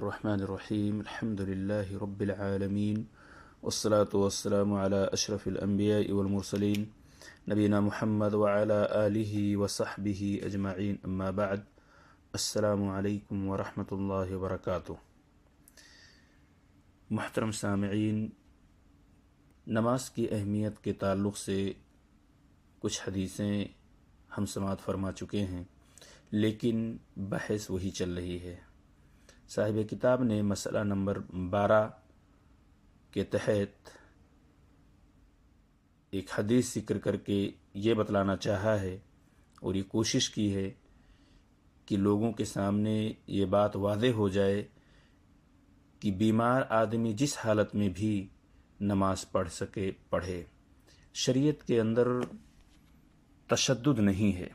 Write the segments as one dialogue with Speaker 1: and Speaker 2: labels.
Speaker 1: الرحمن الرحیم الحمد للہ رب العالمین والصلاة والسلام علی اشرف الانبیاء والمرسلین نبینا محمد وعلی آلہ وصحبہ اجمعین اما بعد السلام علیکم ورحمۃ اللہ وبرکاتہ۔ محترم سامعین، نماز کی اہمیت کے تعلق سے کچھ حدیثیں ہم سماعت فرما چکے ہیں، لیکن بحث وہی چل رہی ہے۔ صاحب کتاب نے مسئلہ نمبر 12 کے تحت ایک حدیث ذکر کر کے یہ بتلانا چاہا ہے اور یہ کوشش کی ہے کہ لوگوں کے سامنے یہ بات واضح ہو جائے کہ بیمار آدمی جس حالت میں بھی نماز پڑھ سکے پڑھے۔ شریعت کے اندر تشدد نہیں ہے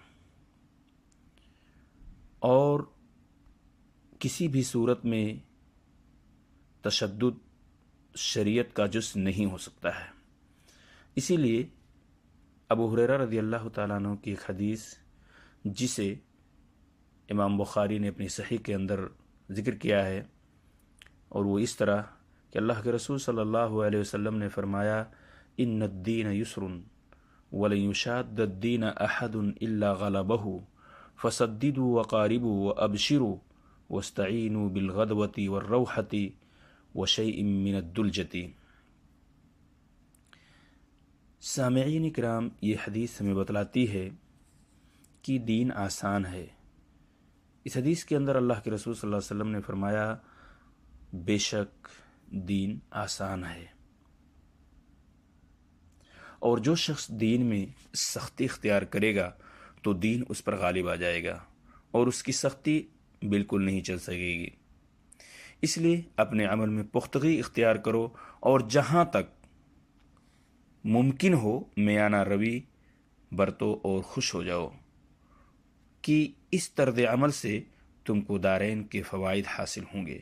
Speaker 1: اور کسی بھی صورت میں تشدد شریعت کا جز نہیں ہو سکتا ہے۔ اسی لیے ابو ہریرہ رضی اللہ تعالیٰ عنہ کی ایک حدیث جسے امام بخاری نے اپنی صحیح کے اندر ذکر کیا ہے، اور وہ اس طرح کہ اللہ کے رسول صلی اللہ علیہ وسلم نے فرمایا، ان الدین یسر ولن یشاد الدین احد الا غلبہ فسددوا وقاربوا وابشروا واستعینوا بالغدوۃ والروحۃ وشیء من الدلجۃ۔ سامعین کرام، یہ حدیث ہمیں بتلاتی ہے کہ دین آسان ہے۔ اس حدیث کے اندر اللہ کے رسول صلی اللہ علیہ وسلم نے فرمایا، بے شک دین آسان ہے، اور جو شخص دین میں سختی اختیار کرے گا تو دین اس پر غالب آ جائے گا اور اس کی سختی بالکل نہیں چل سکے گی۔ اس لیے اپنے عمل میں پختگی اختیار کرو اور جہاں تک ممکن ہو میانہ روی برتو اور خوش ہو جاؤ کہ اس طرز عمل سے تم کو دارین کے فوائد حاصل ہوں گے،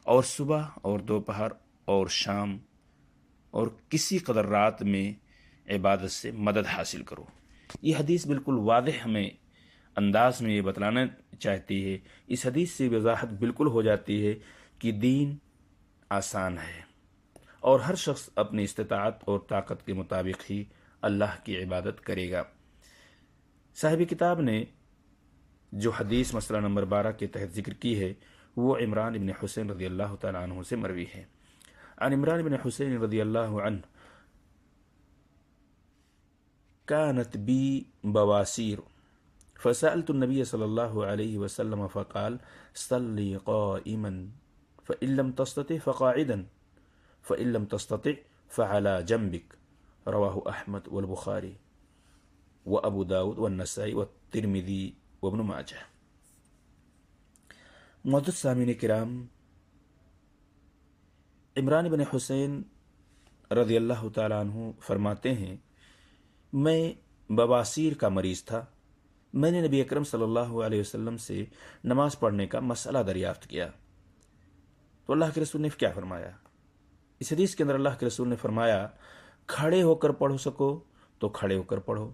Speaker 1: اور صبح اور دوپہر اور شام اور کسی قدر رات میں عبادت سے مدد حاصل کرو۔ یہ حدیث بالکل واضح ہمیں انداز میں یہ بتلانا چاہتی ہے، اس حدیث سے وضاحت بالکل ہو جاتی ہے کہ دین آسان ہے اور ہر شخص اپنی استطاعت اور طاقت کے مطابق ہی اللہ کی عبادت کرے گا۔ صاحب کتاب نے جو حدیث مسئلہ نمبر 12 کے تحت ذکر کی ہے وہ عمران بن حسین رضی اللہ تعالیٰ عنہ سے مروی ہے۔ عن عمران بن حسین رضی اللہ عنہ كانت بي بواسير فسألت النبي صلى الله عليه وسلم فقال صلي قائما فإن لم تستطع فقاعدا فإن لم تستطع فعلى جنبك، رواه أحمد والبخاري وأبو داود والنسائي والترمذي وابن ماجہ۔ معزز سامعین کرام، عمران بن حسین رضی اللہ تعالیٰ عنہ فرماتے ہیں، میں بواسیر کا مریض تھا۔ میں نے نبی اکرم صلی اللہ علیہ وسلم سے نماز پڑھنے کا مسئلہ دریافت کیا تو اللہ کے رسول نے کیا فرمایا؟ اس حدیث کے اندر اللہ کے رسول نے فرمایا، کھڑے ہو کر پڑھ سکو تو کھڑے ہو کر پڑھو،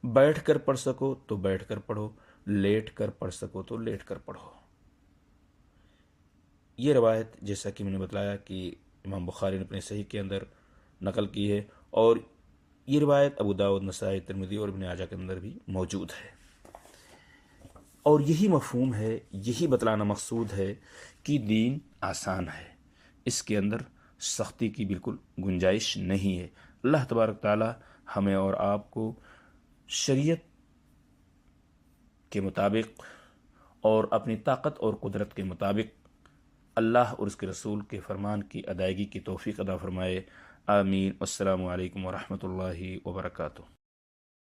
Speaker 1: بیٹھ کر پڑھ سکو تو بیٹھ کر پڑھو، لیٹ کر پڑھ سکو تو لیٹ کر پڑھو۔ یہ روایت جیسا کہ میں نے بتلایا کہ امام بخاری نے اپنے صحیح کے اندر نقل کی ہے، اور یہ روایت ابو داؤد، نسائی، ترمذی اور ابن ماجہ کے اندر بھی موجود ہے، اور یہی مفہوم ہے، یہی بتلانا مقصود ہے کہ دین آسان ہے، اس کے اندر سختی کی بالکل گنجائش نہیں ہے۔ اللہ تبارک تعالی ہمیں اور آپ کو شریعت کے مطابق اور اپنی طاقت اور قدرت کے مطابق اللہ اور اس کے رسول کے فرمان کی ادائیگی کی توفیق عطا فرمائے۔ آمین۔ السلام علیکم ورحمۃ اللہ وبرکاتہ۔